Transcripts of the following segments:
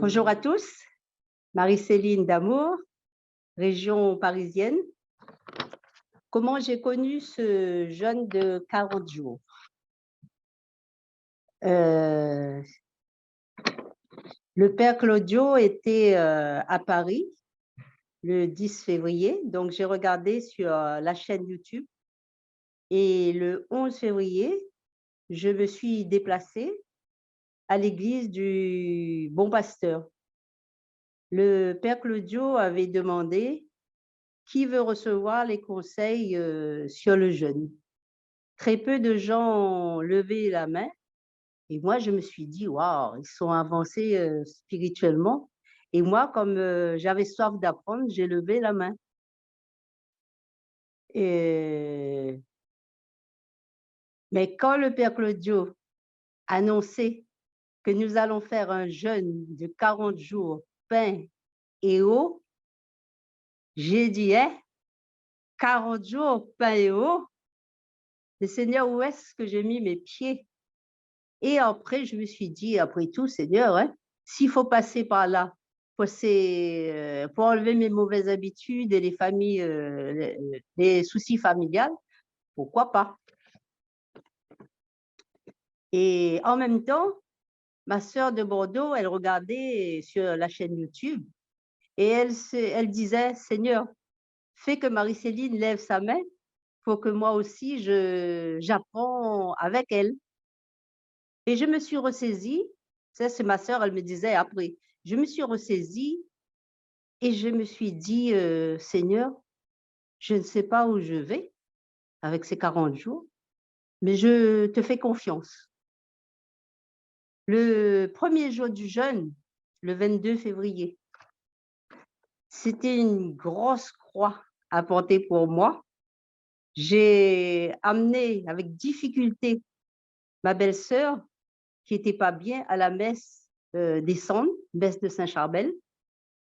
Bonjour à tous, Marie-Céline Damour, région parisienne. Comment j'ai connu ce jeûne de 40 jours? Le père Claudio était à Paris le 10 février, donc j'ai regardé sur la chaîne YouTube et le 11 février, je me suis déplacée à l'église du Bon Pasteur. Le père Claudio avait demandé qui veut recevoir les conseils sur le jeûne. Très peu de gens ont levé la main et moi, je me suis dit: «Waouh, ils sont avancés, spirituellement» et moi, comme, j'avais soif d'apprendre, j'ai levé la main et mais quand le père Claudio annonçait que nous allons faire un jeûne de 40 jours, pain et eau, j'ai dit: «Hein, 40 jours, pain et eau? Mais Seigneur, où est-ce que j'ai mis mes pieds?» Et après, je me suis dit: «Après tout, Seigneur, hein, s'il faut passer par là, pour enlever mes mauvaises habitudes et les familles, les soucis familiales, pourquoi pas?» Et en même temps, ma sœur de Bordeaux, elle regardait sur la chaîne YouTube et elle disait: «Seigneur, fais que Marie-Céline lève sa main pour que moi aussi j'apprends avec elle». Et je me suis ressaisie, ça c'est ma sœur, elle me disait après, je me suis ressaisie et je me suis dit: «Seigneur, je ne sais pas où je vais avec ces 40 jours, mais je te fais confiance». Le premier jour du jeûne, le 22 février, c'était une grosse croix à porter pour moi. J'ai amené avec difficulté ma belle-sœur qui était pas bien à la messe, des Cendres, messe de Saint-Charbel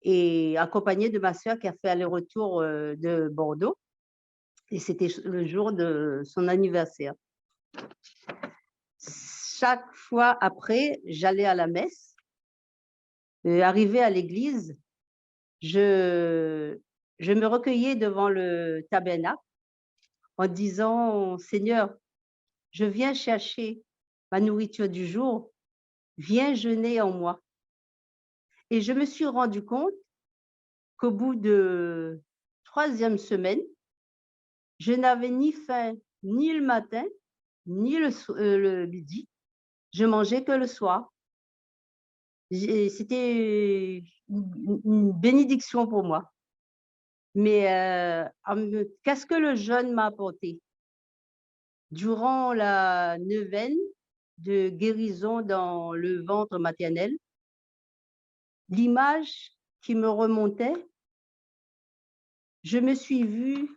et accompagnée de ma sœur qui a fait aller-retour, de Bordeaux et c'était le jour de son anniversaire. Chaque fois après, j'allais à la messe, arrivée à l'église, je je me recueillais devant le tabernacle en disant: «Seigneur, je viens chercher ma nourriture du jour, viens jeûner en moi» et je me suis rendu compte qu'au bout de 3e semaine, je n'avais ni faim, ni le matin, ni le midi. Je mangeais que le soir. C'était une bénédiction pour moi. Mais, qu'est-ce que le jeûne m'a apporté? Durant la neuvaine de guérison dans le ventre maternel, l'image qui me remontait, je me suis vue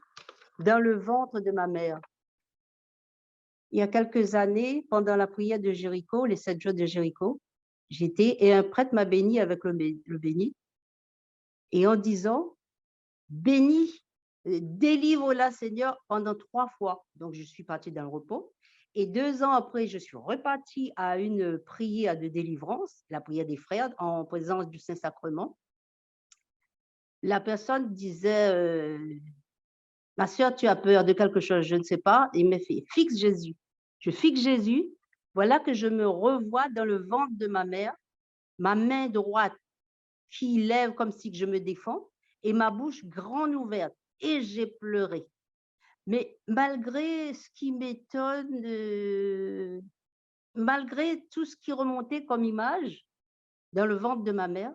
dans le ventre de ma mère. Il y a quelques années, pendant la prière de Jéricho, les 7 jours de Jéricho, et un prêtre m'a béni avec le béni et en disant: «Bénis, délivre-la Seigneur» pendant 3 fois. Donc je suis partie dans le repos et 2 ans après, je suis repartie à une prière de délivrance, la prière des frères en présence du Saint-Sacrement. La personne disait, «Ma sœur, tu as peur de quelque chose?» «Je ne sais pas» et il m'a fait: «Fixe Jésus». Je fixe Jésus, voilà que je me revois dans le ventre de ma mère, ma main droite qui lève comme si que je me défends et ma bouche grande ouverte et j'ai pleuré. Mais malgré ce qui m'étonne, malgré tout ce qui remontait comme image dans le ventre de ma mère,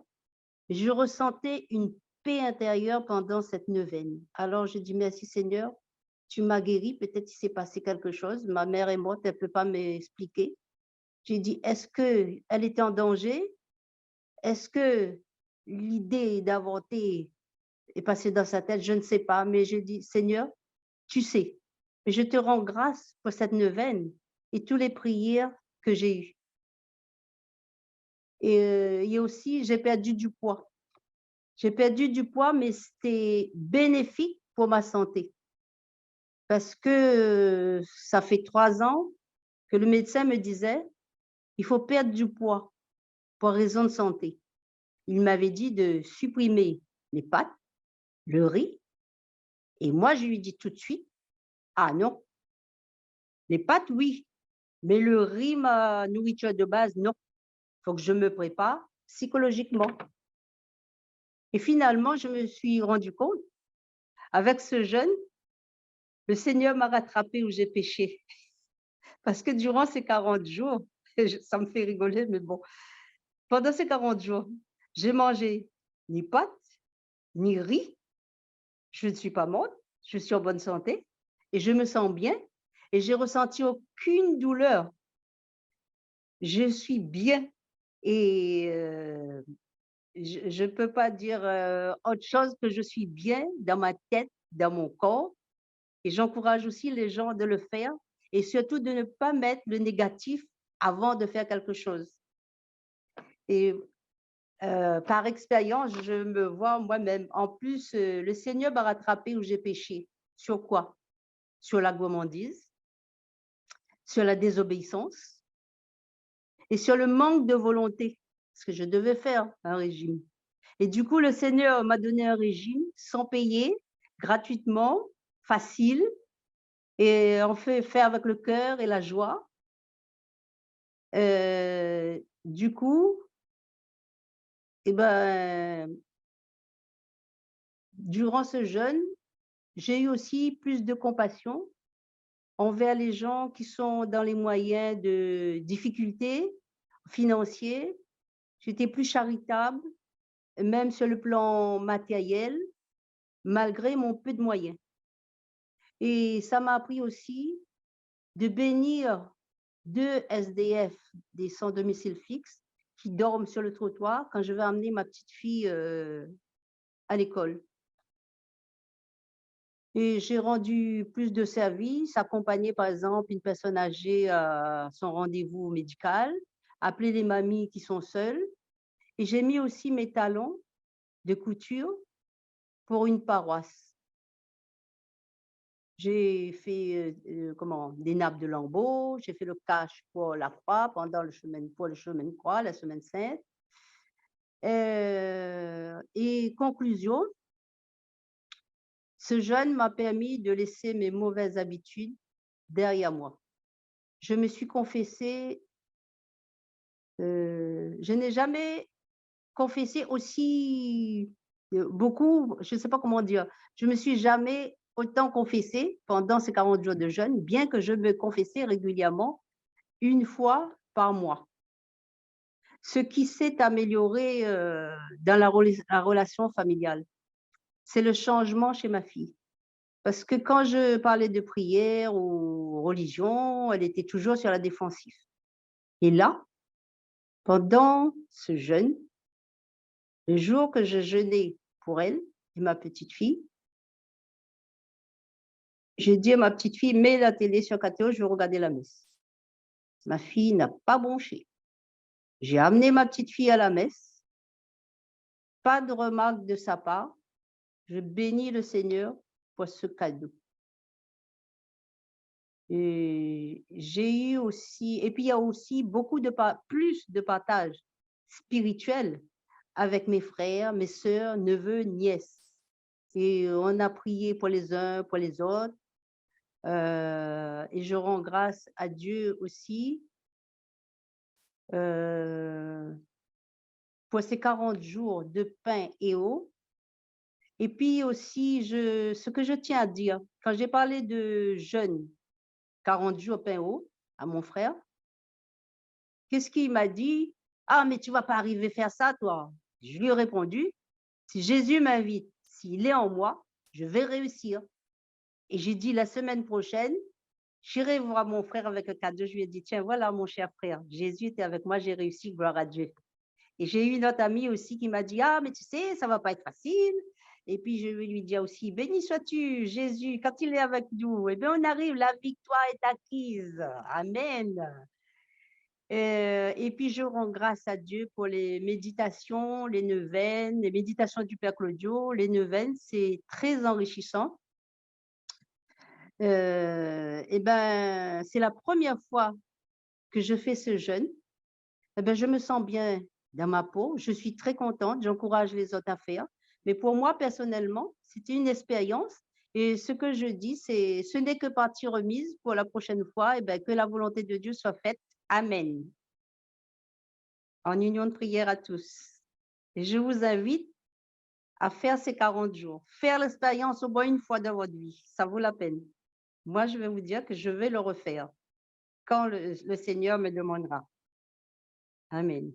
je ressentais une paix intérieure pendant cette neuvaine. Alors j'ai dit: «Merci Seigneur, tu m'as guéri, peut-être il s'est passé quelque chose. Ma mère est morte, elle ne peut pas m'expliquer». J'ai dit: «Est-ce qu'elle était en danger? Est-ce que l'idée d'avorter est passée dans sa tête? Je ne sais pas». Mais j'ai dit: «Seigneur, tu sais. Et je te rends grâce pour cette neuvaine et toutes les prières que j'ai eues». Et il y a aussi, j'ai perdu du poids. J'ai perdu du poids, mais c'était bénéfique pour ma santé parce que, ça fait 3 ans que le médecin me disait: «Il faut perdre du poids pour raison de santé». il m'avait dit de supprimer les pâtes, le riz, et moi, je lui dis tout de suite, ah non, les pâtes, oui, mais le riz, ma nourriture de base, non. Il faut que je me prépare psychologiquement. Et finalement, je me suis rendu compte, avec ce jeûne, le Seigneur m'a rattrapé où j'ai péché. Parce que durant ces 40 jours, ça me fait rigoler, mais bon, pendant ces 40 jours, j'ai mangé ni pâtes, ni riz. Je ne suis pas morte, je suis en bonne santé et je me sens bien et j'ai ressenti aucune douleur. Je suis bien et je ne peux pas dire autre chose que je suis bien dans ma tête, dans mon corps. Et j'encourage aussi les gens de le faire et surtout de ne pas mettre le négatif avant de faire quelque chose. Et par expérience, je me vois moi-même. En plus, le Seigneur m'a rattrapé où j'ai péché. Sur quoi? Sur la gourmandise, sur la désobéissance et sur le manque de volonté, parce que je devais faire un régime. Et du coup, le Seigneur m'a donné un régime sans payer, gratuitement, facile, et on fait avec le cœur et la joie. Du coup, eh ben, durant ce jeûne, j'ai eu aussi plus de compassion envers les gens qui sont dans les moyens de difficultés financiers. J'étais plus charitable, même sur le plan matériel, malgré mon peu de moyens. Et ça m'a appris aussi de bénir 2 SDF, des sans domicile fixe, qui dorment sur le trottoir quand je vais amener ma petite fille à l'école. Et j'ai rendu plus de services, accompagné par exemple une personne âgée à son rendez-vous médical, appelé les mamies qui sont seules. Et j'ai mis aussi mes talons de couture pour une paroisse. J'ai fait des nappes de lambeaux, j'ai fait le cache pour la croix pendant pour le chemin de croix, la semaine sainte. Et conclusion, ce jeûne m'a permis de laisser mes mauvaises habitudes derrière moi. Je me suis confessée, je n'ai jamais confessé aussi beaucoup, je ne sais pas comment dire, je me suis jamais autant confessée pendant ces 40 jours de jeûne, bien que je me confessais régulièrement une fois par mois. Ce qui s'est amélioré dans la relation familiale, c'est le changement chez ma fille. Parce que quand je parlais de prière ou religion, elle était toujours sur la défensive. Et là, pendant ce jeûne, le jour que je jeûnais pour elle et ma petite fille, j'ai dit à ma petite fille, mets la télé sur KTO, je veux regarder la messe. Ma fille n'a pas bronché. J'ai amené ma petite fille à la messe, pas de remarque de sa part. Je bénis le Seigneur pour ce cadeau. Et j'ai eu aussi, et puis il y a aussi plus de partage spirituel avec mes frères, mes sœurs, neveux, nièces. Et on a prié pour les uns, pour les autres. Et je rends grâce à Dieu aussi pour ces 40 jours de pain et eau. Et puis aussi, ce que je tiens à dire, quand j'ai parlé de jeûne, 40 jours pain et eau, à mon frère, qu'est-ce qu'il m'a dit? Ah, mais tu ne vas pas arriver à faire ça, toi. Je lui ai répondu, si Jésus m'invite, s'il est en moi, je vais réussir. Et j'ai dit la semaine prochaine, j'irai voir mon frère avec un cadeau. Je lui ai dit, tiens, voilà mon cher frère, Jésus était avec moi, j'ai réussi, gloire à Dieu. Et j'ai eu une autre amie aussi qui m'a dit, ah, mais tu sais, ça ne va pas être facile. Et puis je lui dis aussi, béni sois-tu, Jésus, quand il est avec nous, eh bien on arrive, la victoire est acquise. Amen. Et puis je rends grâce à Dieu pour les méditations, les neuvaines, les méditations du Père Claudio, les neuvaines, c'est très enrichissant. Et ben, c'est la première fois que je fais ce jeûne. Eh ben, je me sens bien dans ma peau. Je suis très contente, j'encourage les autres à faire. Mais pour moi, personnellement, c'était une expérience. Et ce que je dis, c'est ce n'est que partie remise pour la prochaine fois, et bien, que la volonté de Dieu soit faite. Amen. En union de prière à tous. Et je vous invite à faire ces 40 jours. Faire l'expérience au moins une fois dans votre vie. Ça vaut la peine. Moi, je vais vous dire que je vais le refaire quand le Seigneur me demandera. Amen.